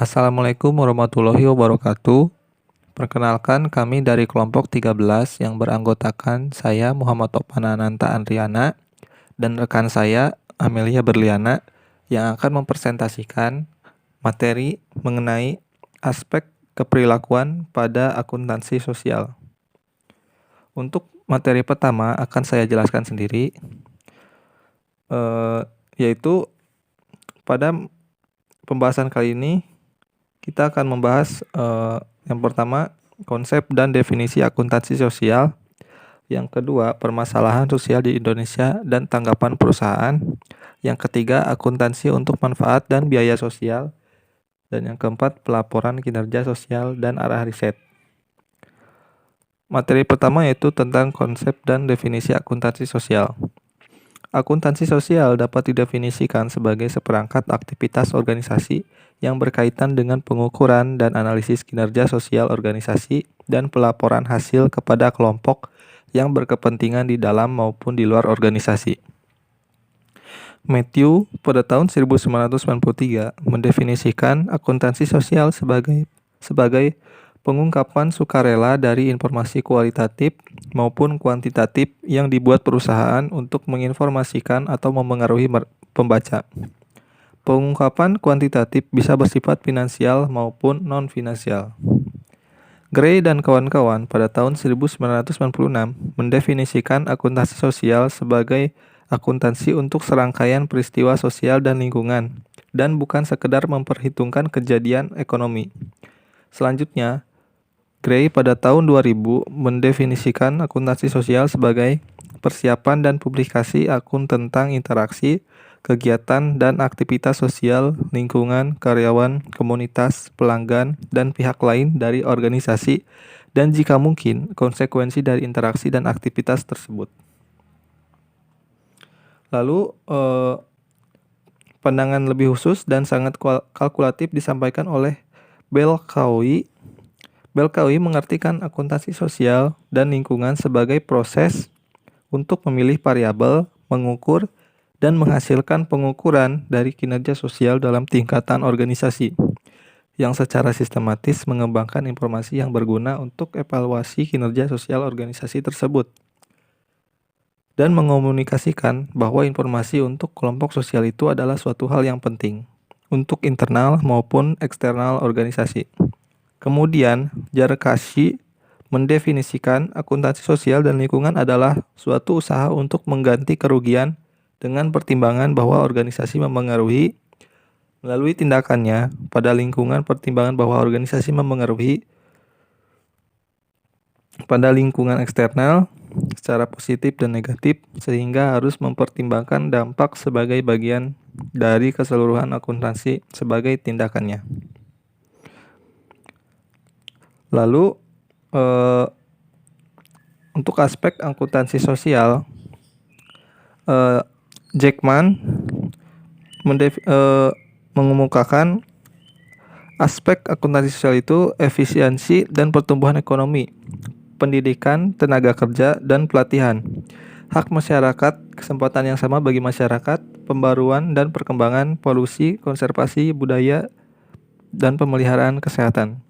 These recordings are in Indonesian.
Assalamualaikum warahmatullahi wabarakatuh. Perkenalkan, kami dari kelompok 13 yang beranggotakan saya Muhammad Topanananta Andriana dan rekan saya Amelia Berliana yang akan mempresentasikan materi mengenai aspek keperilakuan pada akuntansi sosial. Untuk materi pertama akan saya jelaskan sendiri, yaitu pada pembahasan kali ini kita akan membahas yang pertama konsep dan definisi akuntansi sosial, yang kedua permasalahan sosial di Indonesia dan tanggapan perusahaan, yang ketiga akuntansi untuk manfaat dan biaya sosial, dan yang keempat pelaporan kinerja sosial dan arah riset. Materi pertama yaitu tentang konsep dan definisi akuntansi sosial. Akuntansi sosial dapat didefinisikan sebagai seperangkat aktivitas organisasi yang berkaitan dengan pengukuran dan analisis kinerja sosial organisasi dan pelaporan hasil kepada kelompok yang berkepentingan di dalam maupun di luar organisasi. Matthew pada tahun 1993 mendefinisikan akuntansi sosial sebagai pengungkapan sukarela dari informasi kualitatif maupun kuantitatif yang dibuat perusahaan untuk menginformasikan atau memengaruhi pembaca. Pengungkapan kuantitatif bisa bersifat finansial maupun non-finansial. Gray dan kawan-kawan pada tahun 1996 mendefinisikan akuntansi sosial sebagai akuntansi untuk serangkaian peristiwa sosial dan lingkungan, dan bukan sekedar memperhitungkan kejadian ekonomi. Selanjutnya, Gray pada tahun 2000 mendefinisikan akuntansi sosial sebagai persiapan dan publikasi akun tentang interaksi, kegiatan, dan aktivitas sosial, lingkungan, karyawan, komunitas, pelanggan, dan pihak lain dari organisasi, dan jika mungkin, konsekuensi dari interaksi dan aktivitas tersebut. Lalu, pandangan lebih khusus dan sangat kalkulatif disampaikan oleh Belkawi mengartikan akuntansi sosial dan lingkungan sebagai proses untuk memilih variabel, mengukur, dan menghasilkan pengukuran dari kinerja sosial dalam tingkatan organisasi, yang secara sistematis mengembangkan informasi yang berguna untuk evaluasi kinerja sosial organisasi tersebut, dan mengomunikasikan bahwa informasi untuk kelompok sosial itu adalah suatu hal yang penting untuk internal maupun eksternal organisasi. Kemudian, Jarkashi mendefinisikan akuntansi sosial dan lingkungan adalah suatu usaha untuk mengganti kerugian dengan pertimbangan bahwa organisasi memengaruhi melalui tindakannya pada lingkungan, pertimbangan bahwa organisasi memengaruhi pada lingkungan eksternal secara positif dan negatif, sehingga harus mempertimbangkan dampak sebagai bagian dari keseluruhan akuntansi sebagai tindakannya. Lalu untuk aspek akuntansi sosial, Jackman mengemukakan aspek akuntansi sosial itu efisiensi dan pertumbuhan ekonomi, pendidikan, tenaga kerja, dan pelatihan, hak masyarakat, kesempatan yang sama bagi masyarakat, pembaruan dan perkembangan polusi, konservasi budaya, dan pemeliharaan kesehatan.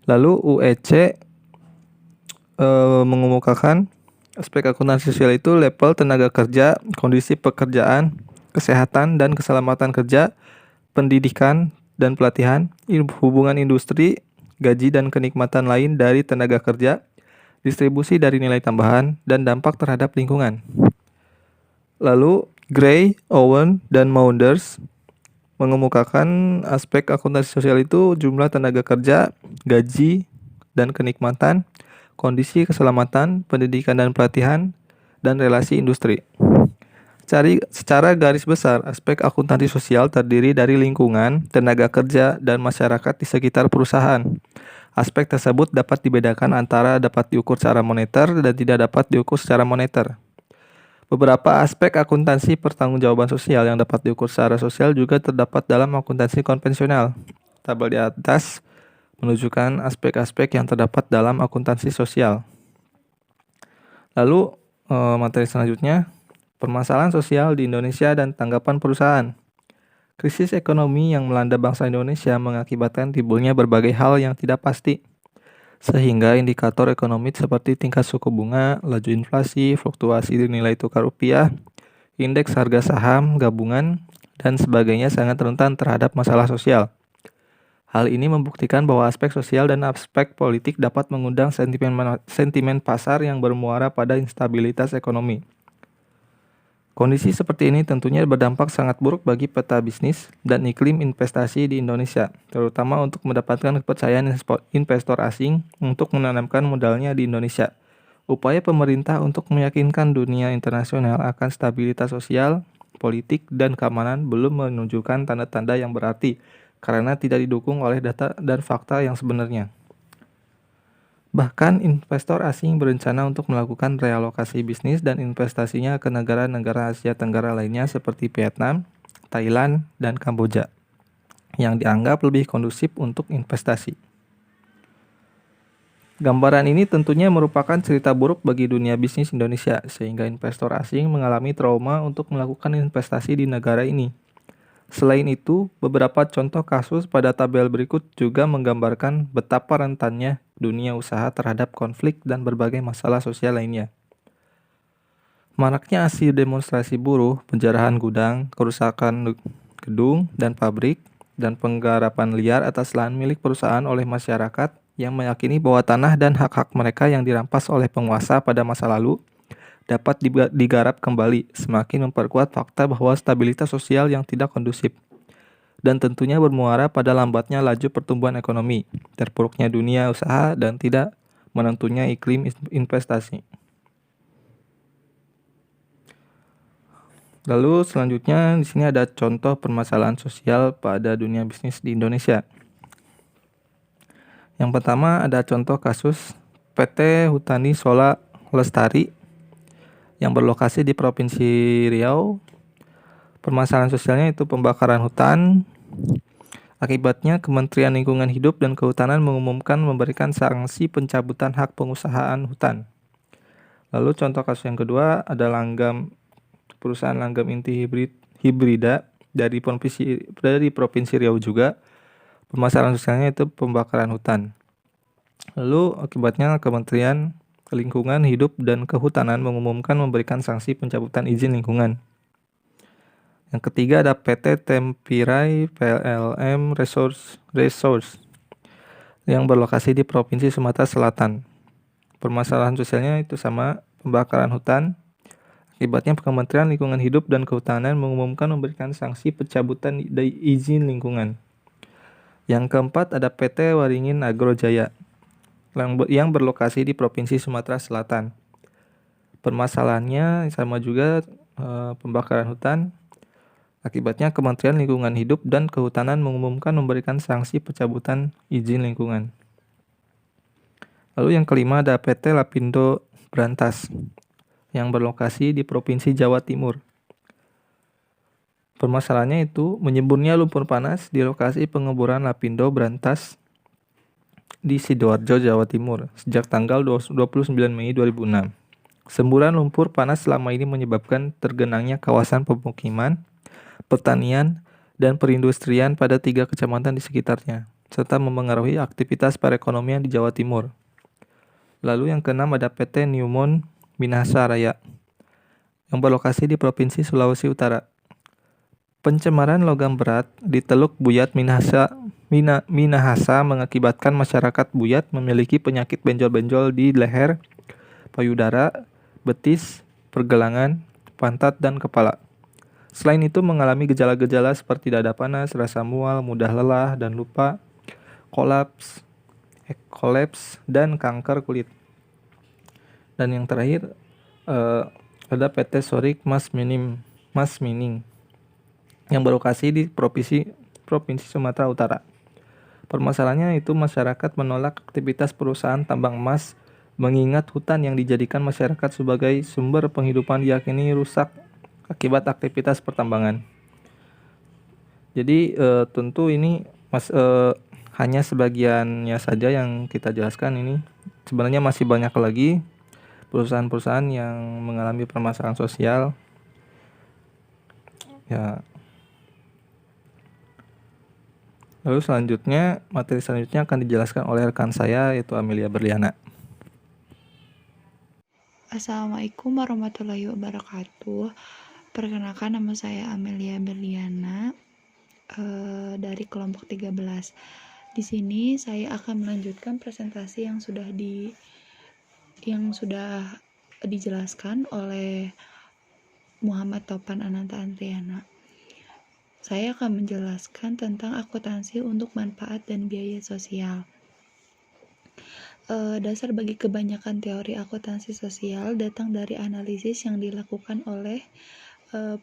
Lalu UEC mengemukakan aspek akuntansi sosial itu level tenaga kerja, kondisi pekerjaan, kesehatan dan keselamatan kerja, pendidikan dan pelatihan, hubungan industri, gaji dan kenikmatan lain dari tenaga kerja, distribusi dari nilai tambahan, dan dampak terhadap lingkungan. Lalu Gray, Owen, dan Maunders mengemukakan aspek akuntansi sosial itu jumlah tenaga kerja, gaji dan kenikmatan, kondisi keselamatan, pendidikan dan pelatihan, dan relasi industri. Secara garis besar, aspek akuntansi sosial terdiri dari lingkungan, tenaga kerja, dan masyarakat di sekitar perusahaan. Aspek tersebut dapat dibedakan antara dapat diukur secara moneter dan tidak dapat diukur secara moneter. Beberapa aspek akuntansi pertanggungjawaban sosial yang dapat diukur secara sosial juga terdapat dalam akuntansi konvensional. Tabel di atas menunjukkan aspek-aspek yang terdapat dalam akuntansi sosial. Lalu materi selanjutnya, permasalahan sosial di Indonesia dan tanggapan perusahaan. Krisis ekonomi yang melanda bangsa Indonesia mengakibatkan timbulnya berbagai hal yang tidak pasti, sehingga indikator ekonomi seperti tingkat suku bunga, laju inflasi, fluktuasi nilai tukar rupiah, indeks harga saham gabungan, dan sebagainya sangat rentan terhadap masalah sosial. Hal ini membuktikan bahwa aspek sosial dan aspek politik dapat mengundang sentimen pasar yang bermuara pada instabilitas ekonomi. Kondisi seperti ini tentunya berdampak sangat buruk bagi peta bisnis dan iklim investasi di Indonesia, terutama untuk mendapatkan kepercayaan investor asing untuk menanamkan modalnya di Indonesia. Upaya pemerintah untuk meyakinkan dunia internasional akan stabilitas sosial, politik, dan keamanan belum menunjukkan tanda-tanda yang berarti karena tidak didukung oleh data dan fakta yang sebenarnya. Bahkan investor asing berencana untuk melakukan realokasi bisnis dan investasinya ke negara-negara Asia Tenggara lainnya seperti Vietnam, Thailand, dan Kamboja, yang dianggap lebih kondusif untuk investasi. Gambaran ini tentunya merupakan cerita buruk bagi dunia bisnis Indonesia, sehingga investor asing mengalami trauma untuk melakukan investasi di negara ini. Selain itu, beberapa contoh kasus pada tabel berikut juga menggambarkan betapa rentannya dunia usaha terhadap konflik dan berbagai masalah sosial lainnya. Maraknya aksi demonstrasi buruh, penjarahan gudang, kerusakan gedung dan pabrik, dan penggarapan liar atas lahan milik perusahaan oleh masyarakat yang meyakini bahwa tanah dan hak-hak mereka yang dirampas oleh penguasa pada masa lalu dapat digarap kembali, semakin memperkuat fakta bahwa stabilitas sosial yang tidak kondusif, dan tentunya bermuara pada lambatnya laju pertumbuhan ekonomi, terpuruknya dunia usaha, dan tidak menentunya iklim investasi. Lalu selanjutnya di sini ada contoh permasalahan sosial pada dunia bisnis di Indonesia. Yang pertama ada contoh kasus PT Hutani Sola Lestari yang berlokasi di Provinsi Riau. Permasalahan sosialnya itu pembakaran hutan. Akibatnya Kementerian Lingkungan Hidup dan Kehutanan mengumumkan memberikan sanksi pencabutan hak pengusahaan hutan. Lalu contoh kasus yang kedua ada perusahaan langgam inti hibrida dari Provinsi Riau juga. Permasalahan sosialnya itu pembakaran hutan. Lalu akibatnya Kementerian Lingkungan Hidup dan Kehutanan mengumumkan memberikan sanksi pencabutan izin lingkungan. Yang ketiga ada PT Tempirai PLM Resource yang berlokasi di Provinsi Sumatera Selatan. Permasalahan sosialnya itu sama, pembakaran hutan. Akibatnya Kementerian Lingkungan Hidup dan Kehutanan mengumumkan memberikan sanksi pencabutan izin lingkungan. Yang keempat ada PT Waringin Agro Jaya yang berlokasi di Provinsi Sumatera Selatan. Permasalahannya sama juga pembakaran hutan. Akibatnya Kementerian Lingkungan Hidup dan Kehutanan mengumumkan memberikan sanksi pencabutan izin lingkungan. Lalu yang kelima ada PT Lapindo Brantas yang berlokasi di Provinsi Jawa Timur. Permasalahannya itu menyemburnya lumpur panas di lokasi pengeboran Lapindo Brantas di Sidoarjo, Jawa Timur sejak tanggal 29 Mei 2006. Semburan lumpur panas selama ini menyebabkan tergenangnya kawasan pemukiman, pertanian, dan perindustrian pada 3 kecamatan di sekitarnya, serta memengaruhi aktivitas perekonomian di Jawa Timur. Lalu yang keenam ada PT Newmont Minahasa Raya yang berlokasi di Provinsi Sulawesi Utara. Pencemaran logam berat di Teluk Buyat Minahasa mengakibatkan masyarakat Buyat memiliki penyakit benjol-benjol di leher, payudara, betis, pergelangan, pantat, dan kepala. Selain itu mengalami gejala-gejala seperti dada panas, rasa mual, mudah lelah dan lupa, kolaps, dan kanker kulit. Dan yang terakhir ada PT Sorik Mas Mining yang berlokasi di Provinsi Sumatera Utara. Permasalahannya itu masyarakat menolak aktivitas perusahaan tambang emas mengingat hutan yang dijadikan masyarakat sebagai sumber penghidupan diyakini rusak akibat aktivitas pertambangan. Jadi tentu ini hanya sebagiannya saja yang kita jelaskan ini. Sebenarnya masih banyak lagi perusahaan-perusahaan yang mengalami permasalahan sosial. Ya. Lalu selanjutnya, materi selanjutnya akan dijelaskan oleh rekan saya yaitu Amelia Berliana. Assalamualaikum warahmatullahi wabarakatuh. Perkenalkan, nama saya Amelia Berliana dari kelompok 13. Di sini saya akan melanjutkan presentasi yang sudah dijelaskan oleh Muhammad Topan Ananta Andriana. Saya akan menjelaskan tentang akuntansi untuk manfaat dan biaya sosial. Dasar bagi kebanyakan teori akuntansi sosial datang dari analisis yang dilakukan oleh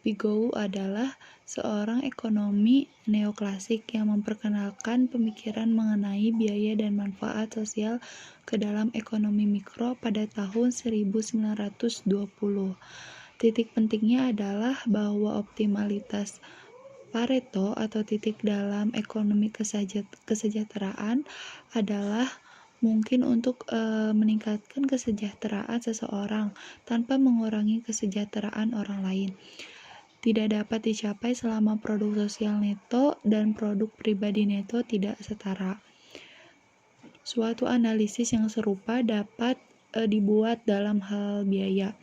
Pigou adalah seorang ekonomi neoklasik yang memperkenalkan pemikiran mengenai biaya dan manfaat sosial ke dalam ekonomi mikro pada tahun 1920. Titik pentingnya adalah bahwa optimalitas Pareto atau titik dalam ekonomi kesejahteraan adalah mungkin untuk meningkatkan kesejahteraan seseorang tanpa mengurangi kesejahteraan orang lain. Tidak dapat dicapai selama produk sosial neto dan produk pribadi neto tidak setara. Suatu analisis yang serupa dapat dibuat dalam hal biaya.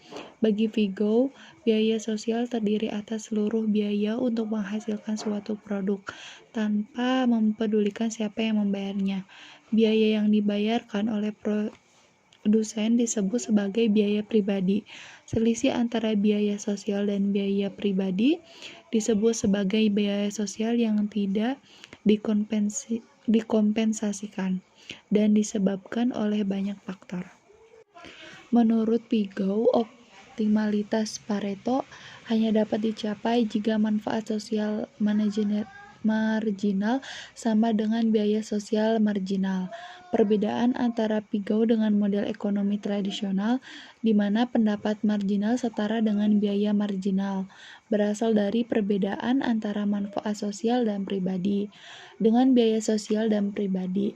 Bagi Vigo, biaya sosial terdiri atas seluruh biaya untuk menghasilkan suatu produk, tanpa mempedulikan siapa yang membayarnya. Biaya yang dibayarkan oleh produsen disebut sebagai biaya pribadi. Selisih antara biaya sosial dan biaya pribadi disebut sebagai biaya sosial yang tidak dikompensasikan dan disebabkan oleh banyak faktor. Menurut Pigou, optimalitas Pareto hanya dapat dicapai jika manfaat sosial marginal sama dengan biaya sosial marginal. Perbedaan antara Pigou dengan model ekonomi tradisional, di mana pendapat marginal setara dengan biaya marginal, berasal dari perbedaan antara manfaat sosial dan pribadi dengan biaya sosial dan pribadi.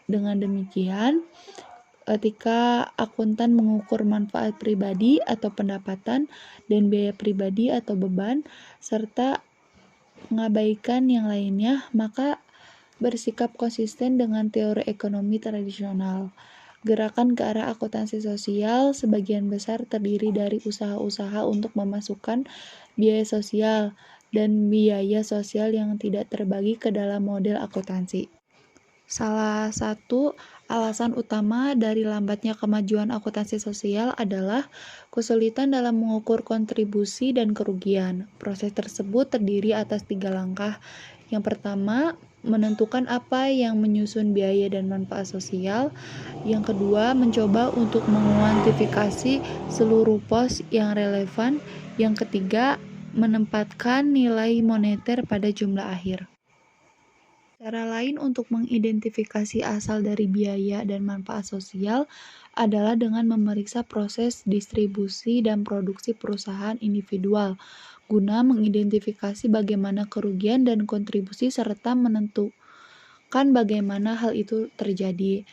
Dengan demikian, ketika akuntan mengukur manfaat pribadi atau pendapatan dan biaya pribadi atau beban, serta mengabaikan yang lainnya, maka bersikap konsisten dengan teori ekonomi tradisional. Gerakan ke arah akuntansi sosial sebagian besar terdiri dari usaha-usaha untuk memasukkan biaya sosial dan biaya sosial yang tidak terbagi ke dalam model akuntansi. Salah satu alasan utama dari lambatnya kemajuan akuntansi sosial adalah kesulitan dalam mengukur kontribusi dan kerugian. Proses tersebut terdiri atas 3 langkah. Yang pertama, menentukan apa yang menyusun biaya dan manfaat sosial. Yang kedua, mencoba untuk menguantifikasi seluruh pos yang relevan. Yang ketiga, menempatkan nilai moneter pada jumlah akhir. Cara lain untuk mengidentifikasi asal dari biaya dan manfaat sosial adalah dengan memeriksa proses distribusi dan produksi perusahaan individual, guna mengidentifikasi bagaimana kerugian dan kontribusi serta menentukan bagaimana hal itu terjadi.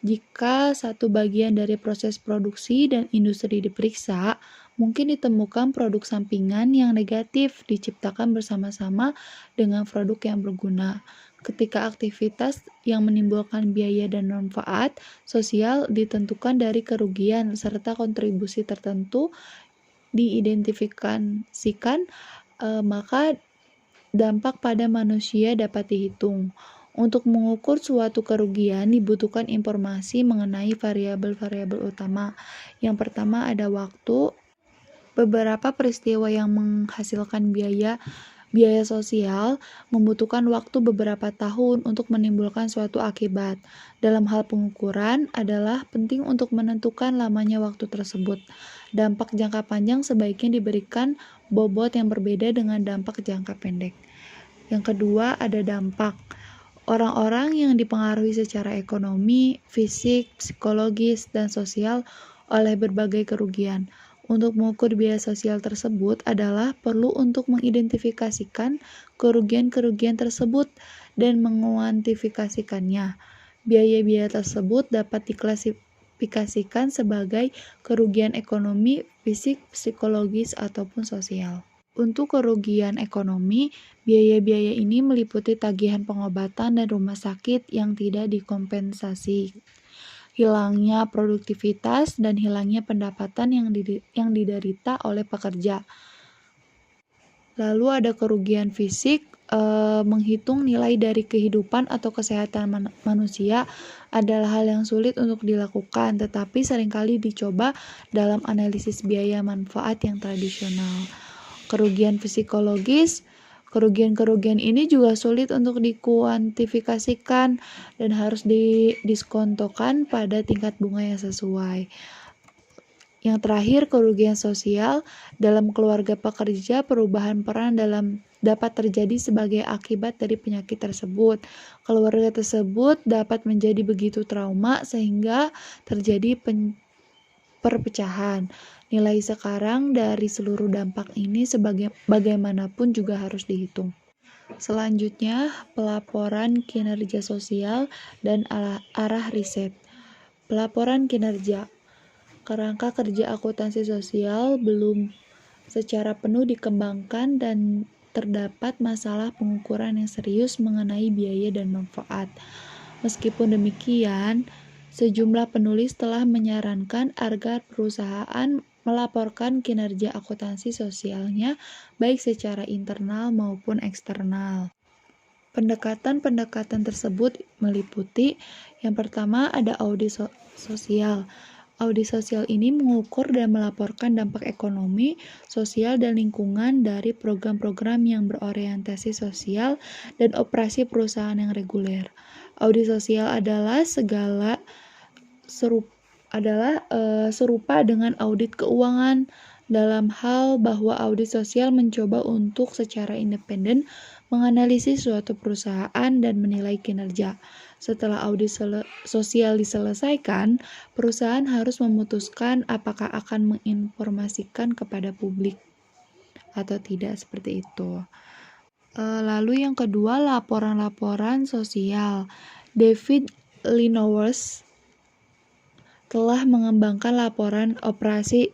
Jika satu bagian dari proses produksi dan industri diperiksa, mungkin ditemukan produk sampingan yang negatif diciptakan bersama-sama dengan produk yang berguna. Ketika aktivitas yang menimbulkan biaya dan manfaat sosial ditentukan dari kerugian serta kontribusi tertentu diidentifikasikan, maka dampak pada manusia dapat dihitung. Untuk mengukur suatu kerugian dibutuhkan informasi mengenai variabel-variabel utama. Yang pertama ada waktu. Beberapa peristiwa yang menghasilkan biaya sosial membutuhkan waktu beberapa tahun untuk menimbulkan suatu akibat. Dalam hal pengukuran adalah penting untuk menentukan lamanya waktu tersebut. Dampak jangka panjang sebaiknya diberikan bobot yang berbeda dengan dampak jangka pendek. Yang kedua ada dampak. Orang-orang yang dipengaruhi secara ekonomi, fisik, psikologis, dan sosial oleh berbagai kerugian. Untuk mengukur biaya sosial tersebut adalah perlu untuk mengidentifikasikan kerugian-kerugian tersebut dan menguantifikasikannya. Biaya-biaya tersebut dapat diklasifikasikan sebagai kerugian ekonomi, fisik, psikologis, ataupun sosial. Untuk kerugian ekonomi, biaya-biaya ini meliputi tagihan pengobatan dan rumah sakit yang tidak dikompensasi, hilangnya produktivitas, dan hilangnya pendapatan yang diderita oleh pekerja. Lalu ada kerugian fisik, menghitung nilai dari kehidupan atau kesehatan manusia adalah hal yang sulit untuk dilakukan, tetapi seringkali dicoba dalam analisis biaya manfaat yang tradisional. Kerugian psikologis, kerugian-kerugian ini juga sulit untuk dikuantifikasikan dan harus didiskontokan pada tingkat bunga yang sesuai. Yang terakhir, kerugian sosial. Dalam keluarga pekerja, perubahan peran dapat terjadi sebagai akibat dari penyakit tersebut. Keluarga tersebut dapat menjadi begitu trauma sehingga terjadi perpecahan. Nilai sekarang dari seluruh dampak ini bagaimanapun juga harus dihitung. Selanjutnya, pelaporan kinerja sosial dan arah riset. Pelaporan kinerja. Kerangka kerja akuntansi sosial belum secara penuh dikembangkan dan terdapat masalah pengukuran yang serius mengenai biaya dan manfaat. Meskipun demikian, sejumlah penulis telah menyarankan agar perusahaan melaporkan kinerja akuntansi sosialnya baik secara internal maupun eksternal. Pendekatan-pendekatan tersebut meliputi, yang pertama ada audit sosial. Audit sosial ini mengukur dan melaporkan dampak ekonomi, sosial, dan lingkungan dari program-program yang berorientasi sosial dan operasi perusahaan yang reguler. Audit sosial adalah serupa dengan audit keuangan dalam hal bahwa audit sosial mencoba untuk secara independen menganalisis suatu perusahaan dan menilai kinerja. Setelah audit sosial diselesaikan, perusahaan harus memutuskan apakah akan menginformasikan kepada publik atau tidak, seperti itu. Lalu yang kedua, laporan-laporan sosial. David Linowers telah mengembangkan laporan operasi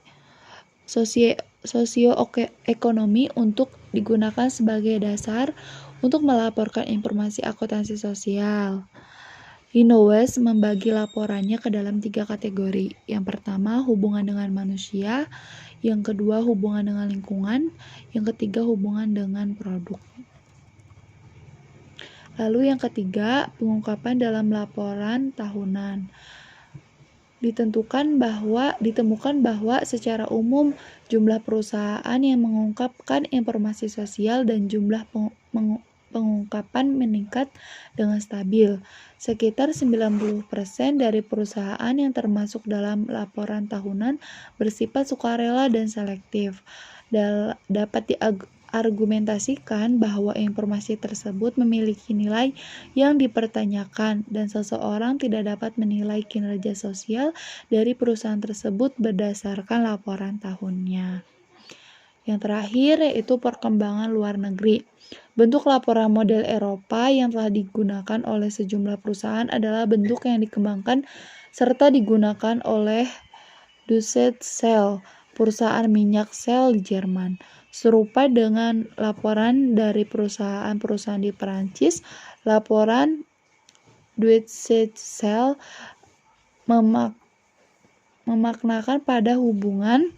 sosioekonomi untuk digunakan sebagai dasar untuk melaporkan informasi akuntansi sosial. Linowers membagi laporannya ke dalam 3 kategori. Yang pertama, hubungan dengan manusia. Yang kedua, hubungan dengan lingkungan. Yang ketiga, hubungan dengan produk. Lalu yang ketiga, pengungkapan dalam laporan tahunan. Ditemukan bahwa secara umum jumlah perusahaan yang mengungkapkan informasi sosial dan jumlah pengungkapan meningkat dengan stabil. Sekitar 90% dari perusahaan yang termasuk dalam laporan tahunan bersifat sukarela dan selektif. Dapat diargumentasikan bahwa informasi tersebut memiliki nilai yang dipertanyakan dan seseorang tidak dapat menilai kinerja sosial dari perusahaan tersebut berdasarkan laporan tahunnya. Yang terakhir yaitu perkembangan luar negeri. Bentuk laporan model Eropa yang telah digunakan oleh sejumlah perusahaan adalah bentuk yang dikembangkan serta digunakan oleh Deutsche Shell, perusahaan minyak Shell di Jerman. Serupa dengan laporan dari perusahaan-perusahaan di Perancis, laporan Deutsche Shell memaknakan pada hubungan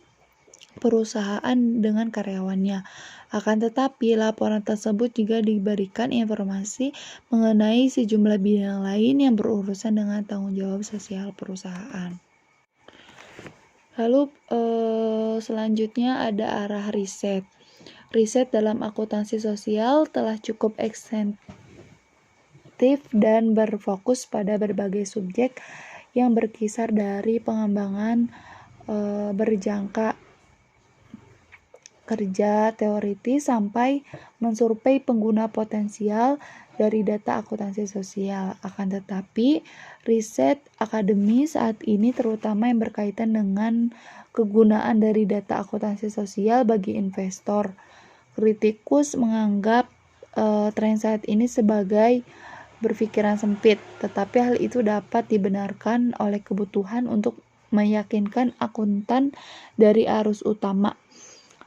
perusahaan dengan karyawannya. Akan tetapi, laporan tersebut juga diberikan informasi mengenai sejumlah bidang lain yang berurusan dengan tanggung jawab sosial perusahaan. Lalu selanjutnya ada arah riset. Riset dalam akuntansi sosial telah cukup ekstensif dan berfokus pada berbagai subjek yang berkisar dari pengembangan berjangka kerja teoritis sampai mensurvei pengguna potensial dari data akuntansi sosial. Akan tetapi, riset akademi saat ini terutama yang berkaitan dengan kegunaan dari data akuntansi sosial bagi investor. Kritikus menganggap tren saat ini sebagai berpikiran sempit, tetapi hal itu dapat dibenarkan oleh kebutuhan untuk meyakinkan akuntan dari arus utama.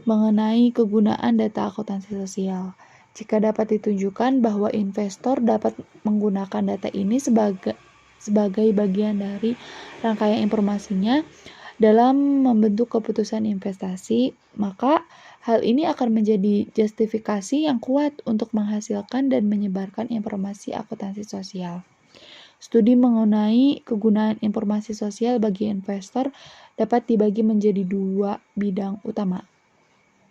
mengenai kegunaan data akuntansi sosial. Jika dapat ditunjukkan bahwa investor dapat menggunakan data ini sebagai bagian dari rangkaian informasinya dalam membentuk keputusan investasi, maka hal ini akan menjadi justifikasi yang kuat untuk menghasilkan dan menyebarkan informasi akuntansi sosial. Studi mengenai kegunaan informasi sosial bagi investor dapat dibagi menjadi 2 bidang utama.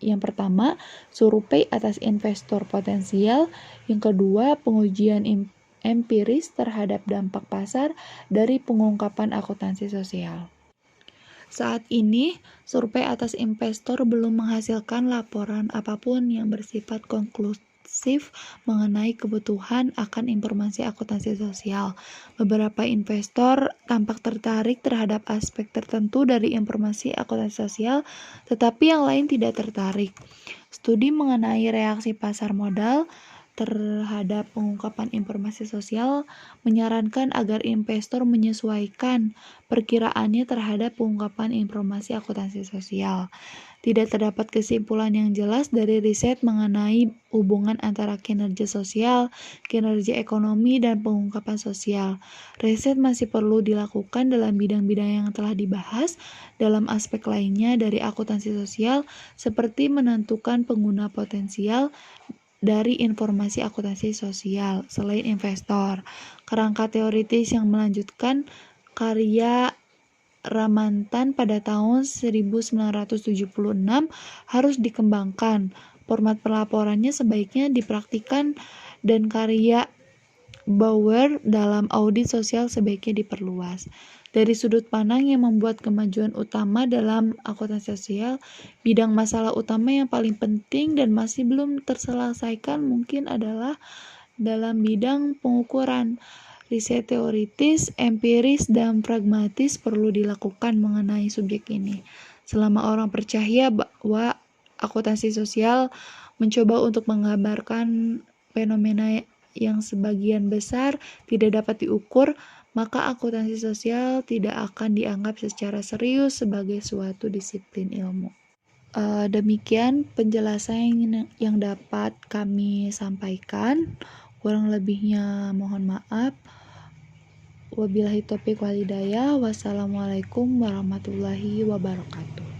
Yang pertama, survei atas investor potensial. Yang kedua, pengujian empiris terhadap dampak pasar dari pengungkapan akuntansi sosial. Saat ini, survei atas investor belum menghasilkan laporan apapun yang bersifat konklusif mengenai kebutuhan akan informasi akuntansi sosial. Beberapa investor tampak tertarik terhadap aspek tertentu dari informasi akuntansi sosial, tetapi yang lain tidak tertarik. Studi mengenai reaksi pasar modal terhadap pengungkapan informasi sosial menyarankan agar investor menyesuaikan perkiraannya terhadap pengungkapan informasi akuntansi sosial. Tidak terdapat kesimpulan yang jelas dari riset mengenai hubungan antara kinerja sosial, kinerja ekonomi, dan pengungkapan sosial. Riset masih perlu dilakukan dalam bidang-bidang yang telah dibahas dalam aspek lainnya dari akuntansi sosial, seperti menentukan pengguna potensial dari informasi akuntansi sosial selain investor. Kerangka teoritis yang melanjutkan karya Ramantan pada tahun 1976 harus dikembangkan. Format pelaporannya sebaiknya dipraktikkan dan karya Bauer dalam audit sosial sebaiknya diperluas. Dari sudut pandang yang membuat kemajuan utama dalam akuntansi sosial, bidang masalah utama yang paling penting dan masih belum terselesaikan mungkin adalah dalam bidang pengukuran. Riset teoritis, empiris, dan pragmatis perlu dilakukan mengenai subjek ini. Selama orang percaya bahwa akuntansi sosial mencoba untuk menggambarkan fenomena yang sebagian besar tidak dapat diukur, maka akuntansi sosial tidak akan dianggap secara serius sebagai suatu disiplin ilmu. Demikian penjelasan yang dapat kami sampaikan. Kurang lebihnya mohon maaf. Wabillahi taufiq wal hidayah. Wassalamualaikum warahmatullahi wabarakatuh.